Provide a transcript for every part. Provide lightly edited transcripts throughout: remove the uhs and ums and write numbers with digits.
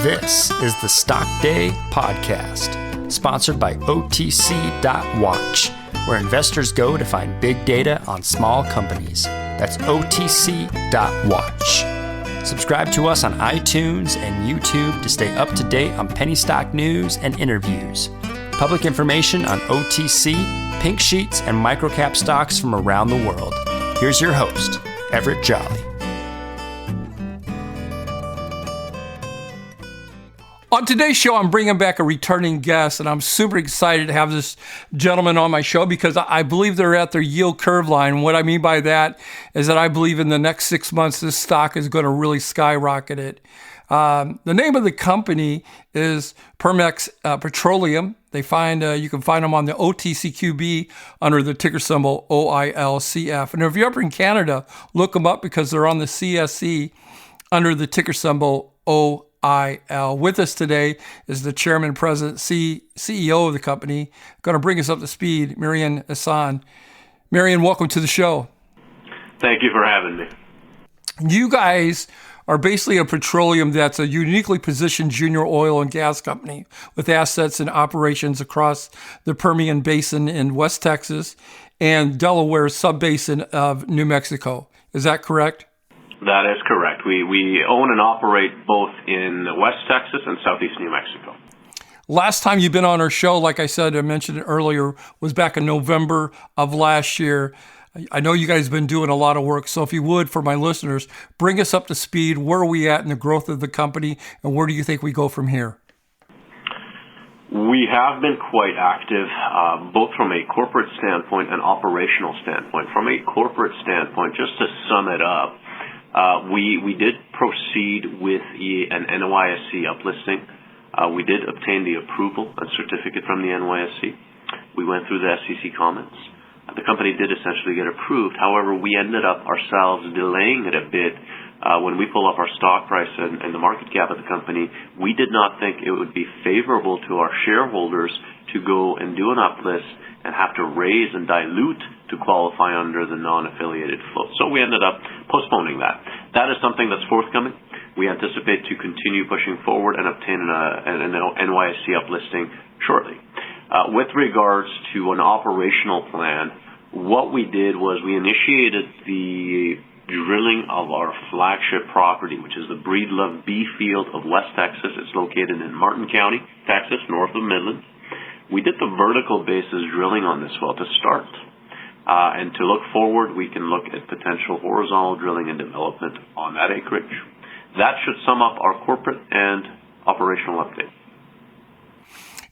This is the Stock Day Podcast, sponsored by OTC.Watch, where investors go to find big data on small companies. That's OTC.Watch. Subscribe to us on iTunes and YouTube to stay up to date on penny stock news and interviews. Public information on OTC, pink sheets, and microcap stocks from around the world. Here's your host, Everett Jolly. On today's show, I'm bringing back a returning guest, and I'm super excited to have this gentleman on my show because I believe they're at their yield curve line. What I mean by that is that I believe in the next 6 months, this stock is going to really skyrocket it. The name of the company is Permex Petroleum. You can find them on the OTCQB under the ticker symbol OILCF. And if you're up in Canada, look them up because they're on the CSE under the ticker symbol OIL. With us today is the chairman, president, CEO of the company. Going to bring us up to speed, Mehran Ehsan. Mehran, welcome to the show. Thank you for having me. You guys are basically a petroleum that's a uniquely positioned junior oil and gas company with assets and operations across the Permian Basin in West Texas and Delaware Sub-Basin of New Mexico. Is that correct? That is correct. We own and operate both in West Texas and Southeast New Mexico. Last time you've been on our show, like I said, I mentioned it earlier, was back in November of last year. I know you guys have been doing a lot of work, so if you would, for my listeners, bring us up to speed. Where are we at in the growth of the company, and where do you think we go from here? We have been quite active, both from a corporate standpoint and operational standpoint. From a corporate standpoint, just to sum it up, we did proceed with an NYSE uplisting. We did obtain the approval and certificate from the NYSE. We went through the SEC comments. The company did essentially get approved. However, we ended up ourselves delaying it a bit. When we pull up our stock price and the market cap of the company, we did not think it would be favorable to our shareholders to go and do an uplist and have to raise and dilute to qualify under the non-affiliated float. So we ended up postponing that. That is something that's forthcoming. We anticipate to continue pushing forward and obtain an NYSE uplisting shortly. With regards to an operational plan, what we did was we initiated the drilling of our flagship property, which is the Breedlove B field of West Texas. It's located in Martin County, Texas, north of Midland. We did the vertical basis drilling on this well to start. And to look forward, we can look at potential horizontal drilling and development on that acreage. That should sum up our corporate and operational update.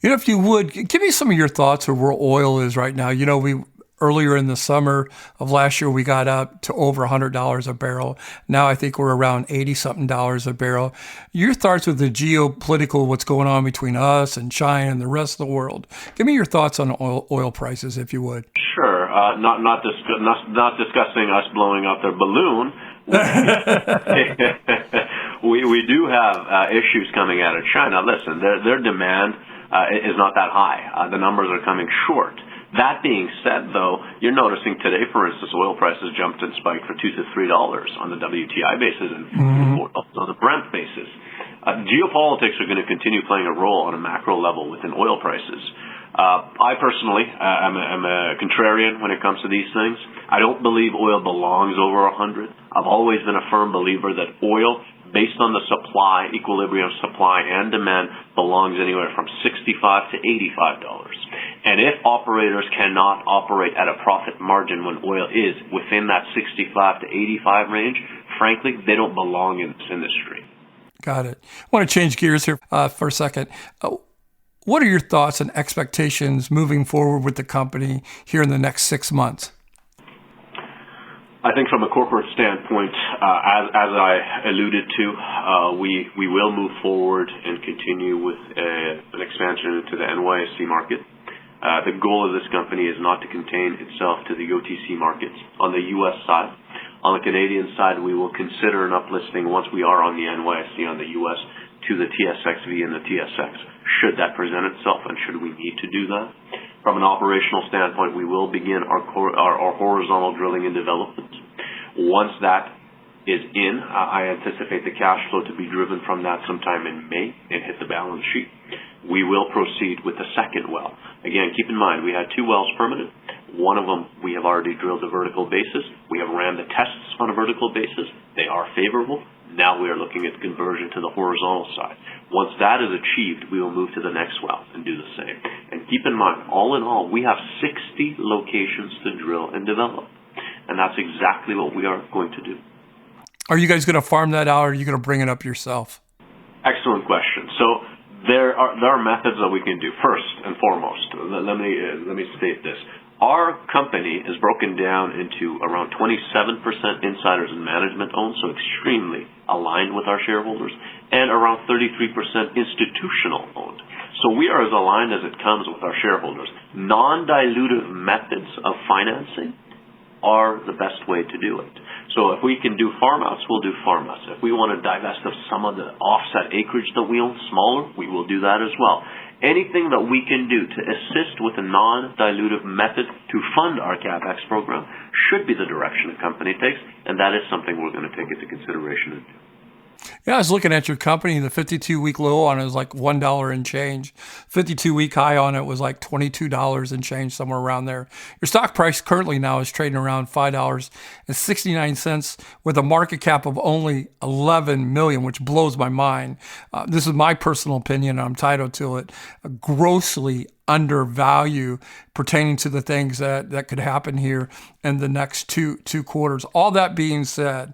You know, if you would, give me some of your thoughts of where oil is right now. You know, earlier in the summer of last year, we got up to over $100 a barrel. Now I think we're around $80-something a barrel. Your thoughts with the geopolitical, what's going on between us and China and the rest of the world. Give me your thoughts on oil prices, if you would. Sure. Not discussing us blowing up their balloon. we do have issues coming out of China. Listen, their demand is not that high. The numbers are coming short. That being said, though, you're noticing today, for instance, oil prices jumped and spiked for $2 to $3 on the WTI basis and $4 on the Brent basis. Geopolitics are going to continue playing a role on a macro level within oil prices. I personally am a contrarian when it comes to these things. I don't believe oil belongs over 100. I've always been a firm believer that oil, based on the equilibrium supply and demand, belongs anywhere from $65 to $85. And if operators cannot operate at a profit margin when oil is within that 65 to 85 range, frankly, they don't belong in this industry. Got it. I want to change gears here for a second. What are your thoughts and expectations moving forward with the company here in the next 6 months? I think from a corporate standpoint, as I alluded to, we will move forward and continue with an expansion into the NYSE market. The goal of this company is not to contain itself to the OTC markets on the U.S. side. On the Canadian side, we will consider an uplisting once we are on the NYSE on the U.S. to the TSXV and the TSX, should that present itself and should we need to do that. From an operational standpoint, we will begin our horizontal drilling and development. Once that is in. I anticipate the cash flow to be driven from that sometime in May and hit the balance sheet. We will proceed with the second well. Again, keep in mind, we had 2 wells permitted. One of them, we have already drilled a vertical basis. We have ran the tests on a vertical basis. They are favorable. Now we are looking at conversion to the horizontal side. Once that is achieved, we will move to the next well and do the same. And keep in mind, all in all, we have 60 locations to drill and develop. And that's exactly what we are going to do. Are you guys going to farm that out, or are you going to bring it up yourself? Excellent question. So there are methods that we can do. First and foremost, let me state this. Our company is broken down into around 27% insiders and management owned, so extremely aligned with our shareholders, and around 33% institutional owned. So we are as aligned as it comes with our shareholders. Non-dilutive methods of financing are the best way to do it. So if we can do farm outs, we'll do farm outs. If we want to divest of some of the offset acreage that we own, smaller, we will do that as well. Anything that we can do to assist with a non-dilutive method to fund our CapEx program should be the direction the company takes, and that is something we're going to take into consideration and do. Yeah, I was looking at your company. The 52-week low on it was like $1 and change. 52-week high on it was like $22 and change, somewhere around there. Your stock price currently now is trading around $5.69 with a market cap of only $11 million, which blows my mind. This is my personal opinion. I'm entitled to it. Grossly undervalue pertaining to the things that could happen here in the next two quarters. All that being said,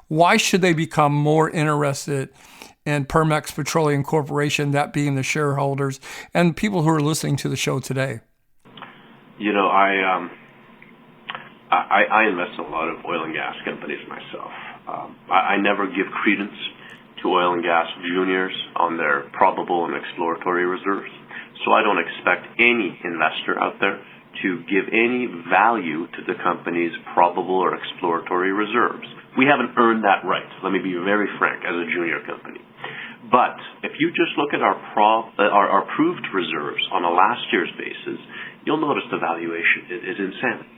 why should they become more interested in Permex Petroleum Corporation, that being the shareholders and people who are listening to the show today? You know, I invest in a lot of oil and gas companies myself. I never give credence to oil and gas juniors on their probable and exploratory reserves. So I don't expect any investor out there to give any value to the company's probable or exploratory reserves. We haven't earned that right. Let me be very frank, as a junior company. But if you just look at our proved reserves on a last year's basis, you'll notice the valuation is insanity.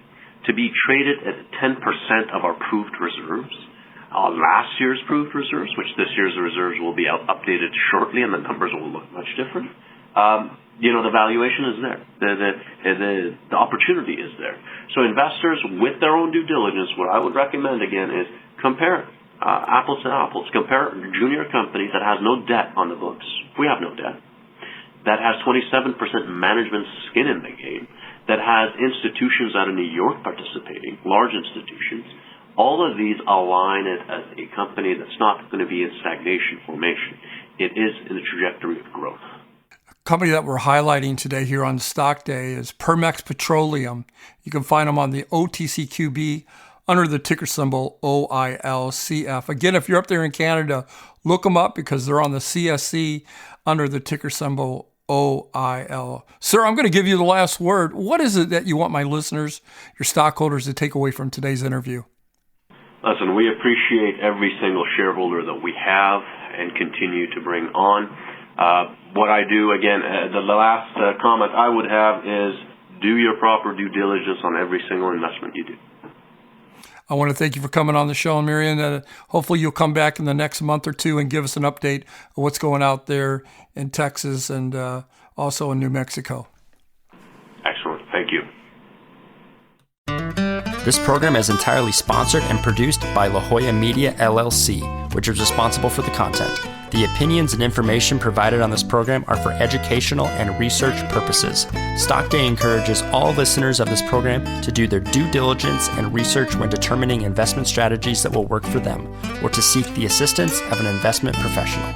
To be traded at 10% of our proved reserves, last year's proved reserves, which this year's reserves will be updated shortly and the numbers will look much different, the valuation is there. The opportunity is there. So investors, with their own due diligence, what I would recommend, again, is compare apples to apples. Compare a junior company that has no debt on the books. We have no debt. That has 27% management skin in the game. That has institutions out of New York participating, large institutions. All of these align it as a company that's not going to be in stagnation formation. It is in the trajectory of growth. Company that we're highlighting today here on Stock Day is Permex Petroleum. You can find them on the OTCQB under the ticker symbol OILCF. Again, if you're up there in Canada, look them up because they're on the CSC under the ticker symbol OIL. Sir, I'm going to give you the last word. What is it that you want my listeners, your stockholders, to take away from today's interview? Listen, we appreciate every single shareholder that we have and continue to bring on. What I do, again, the last comment I would have is do your proper due diligence on every single investment you do. I want to thank you for coming on the show, Mehran. Hopefully you'll come back in the next month or two and give us an update of what's going out there in Texas and also in New Mexico. Excellent. Thank you. This program is entirely sponsored and produced by La Jolla Media, LLC, which is responsible for the content. The opinions and information provided on this program are for educational and research purposes. Stock Day encourages all listeners of this program to do their due diligence and research when determining investment strategies that will work for them, or to seek the assistance of an investment professional.